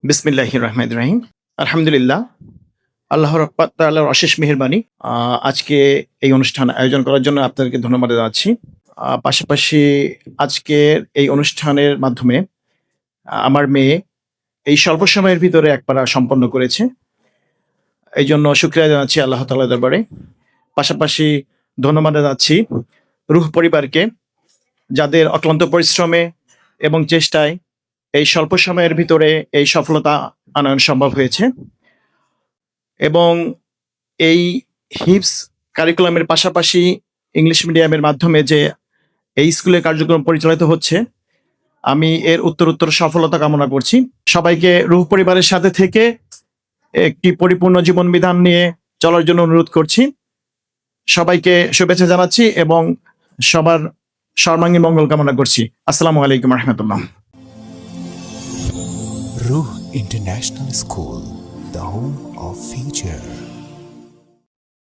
বিসমিল্লাহির রহমানির রহিম। আলহামদুলিল্লাহ। আল্লাহর তাআলার অশেষ মেহেরবানি। আজকে এই অনুষ্ঠান আয়োজন করার জন্য আপনাদেরকে ধন্যবাদ জানাচ্ছি। পাশাপাশি আজকের এই অনুষ্ঠানের মাধ্যমে আমার মেয়ে এই স্বল্প সময়ের ভিতরে এক পারা সম্পন্ন করেছে। এইজন্য শুকরিয়া জানাচ্ছি আল্লাহ তাআলার দরবারে। পাশাপাশি ধন্যবাদ জানাচ্ছি রুহ পরিবারকে, যাদের অক্লান্ত পরিশ্রমে এবং চেষ্টায় এই স্বল্প সময়ের ভিতরে এই সফলতা আনয়ন সম্ভব হয়েছে। এবং এই হিপস কারিকুলামের পাশাপাশি ইংলিশ মিডিয়ামের মাধ্যমে যে এই স্কুলের কার্যক্রম পরিচালিত হচ্ছে, আমি এর উত্তরোত্তর সফলতা কামনা করছি। সবাইকে রুহ পরিবারের সাথে থেকে একটি পরিপূর্ণ জীবন বিধান নিয়ে চলার জন্য অনুরোধ করছি। সবাইকে শুভেচ্ছা জানাচ্ছি এবং সবার সর্বাঙ্গীন মঙ্গল কামনা করছি। আসসালামু আলাইকুম রহমতুল্লাহ। Ruh International School, the home of future.